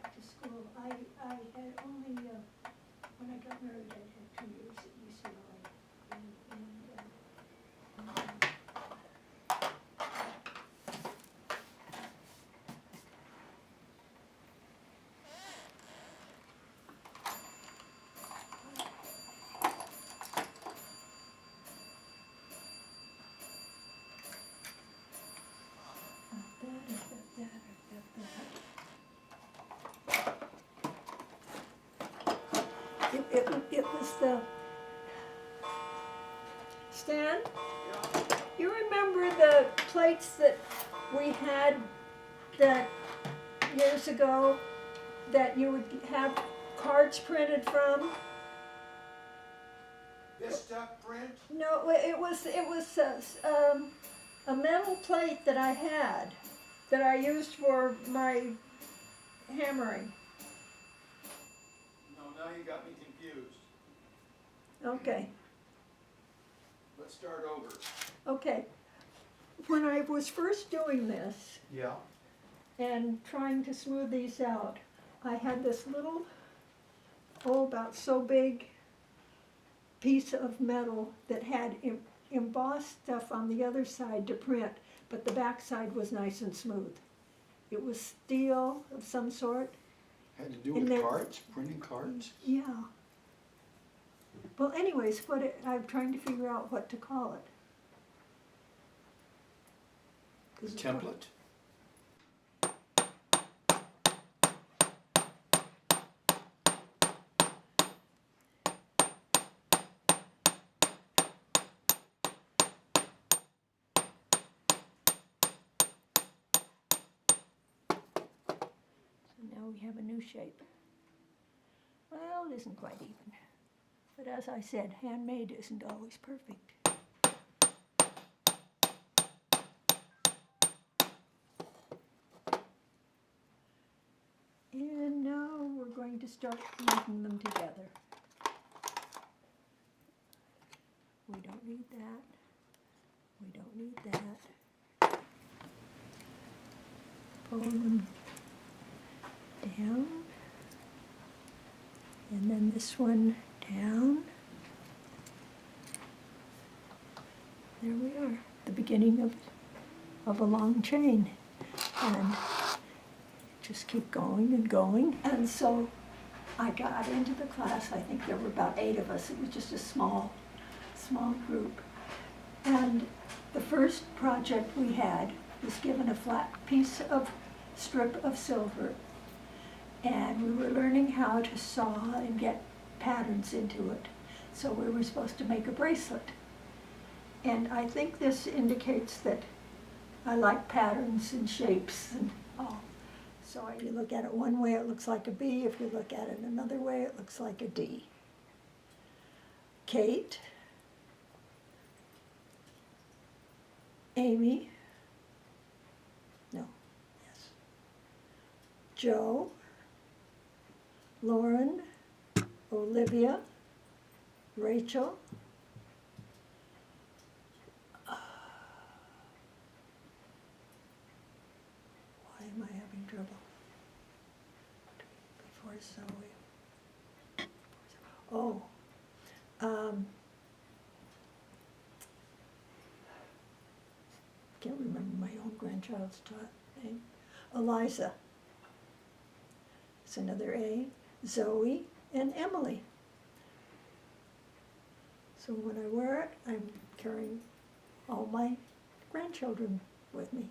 back to school. I had only, when I got married, I had 2 years at UCLA. It was the, Stan, you remember the plates that we had that years ago that you would have cards printed from? This stuff print? No, it was a metal plate that I had that I used for my hammering. No, now you got me confused. Okay. Let's start over. Okay. When I was first doing this Yeah. and trying to smooth these out, I had this little, about so big piece of metal that had embossed stuff on the other side to print, but the back side was nice and smooth. It was steel of some sort. Had to do with cards, printing cards? Yeah. Well, anyways, I'm trying to figure out what to call it. Template? Now we have a new shape. Well, it isn't quite even. But as I said, handmade isn't always perfect. And now we're going to start linking them together. We don't need that. We don't need that. Pull them down, and then this one down. There we are, the beginning of a long chain, and just keep going and going. And so I got into the class. I think there were about 8 of us. It was just a small group, and the first project we had was given a flat strip of silver. And we were learning how to saw and get patterns into it. So we were supposed to make a bracelet. And I think this indicates that I like patterns and shapes and all. So if you look at it one way, it looks like a B. If you look at it another way, it looks like a D. Kate, Amy, no, yes, Joe, Lauren, Olivia, Rachel, why am I having trouble? Before Zoe. Oh, can't remember my own grandchild's name. Eliza. It's another A. Zoe and Emily. So when I wear it, I'm carrying all my grandchildren with me.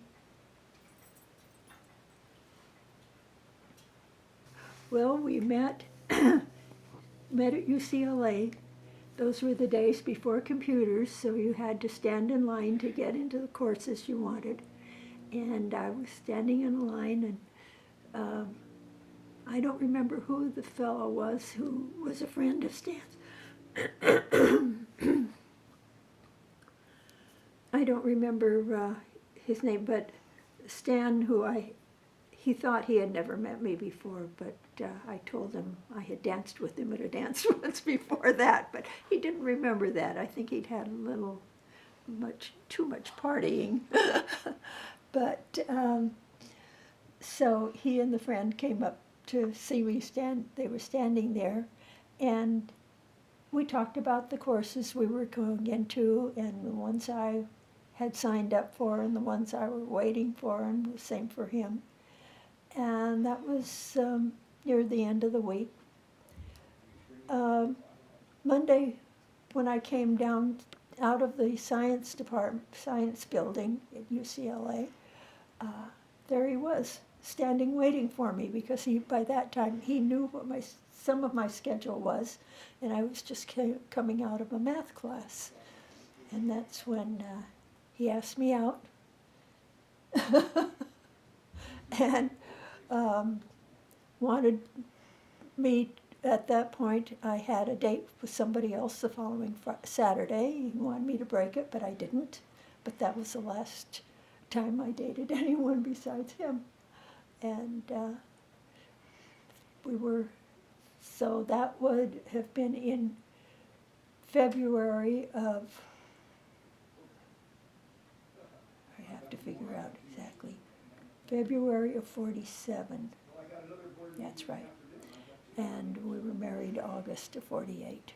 Well, we met at UCLA. Those were the days before computers, so you had to stand in line to get into the courses you wanted. And I was standing in line, and I don't remember who the fellow was who was a friend of Stan's. I don't remember his name, but Stan, he thought he had never met me before, but I told him I had danced with him at a dance once before that, but he didn't remember that. I think he'd had too much partying. But so he and the friend came up to see me stand. They were standing there, and we talked about the courses we were going into, and the ones I had signed up for, and the ones I were waiting for, and the same for him. And that was near the end of the week. Monday, when I came down out of the science building at UCLA, there he was, standing waiting for me, because by that time he knew what some of my schedule was, and I was just coming out of a math class. And that's when he asked me out. And wanted me, at that point, I had a date with somebody else the following Saturday. He wanted me to break it, but I didn't. But that was the last time I dated anyone besides him. And so that would have been in February of, I have to figure out exactly, February of 47. That's right. And we were married August of 48.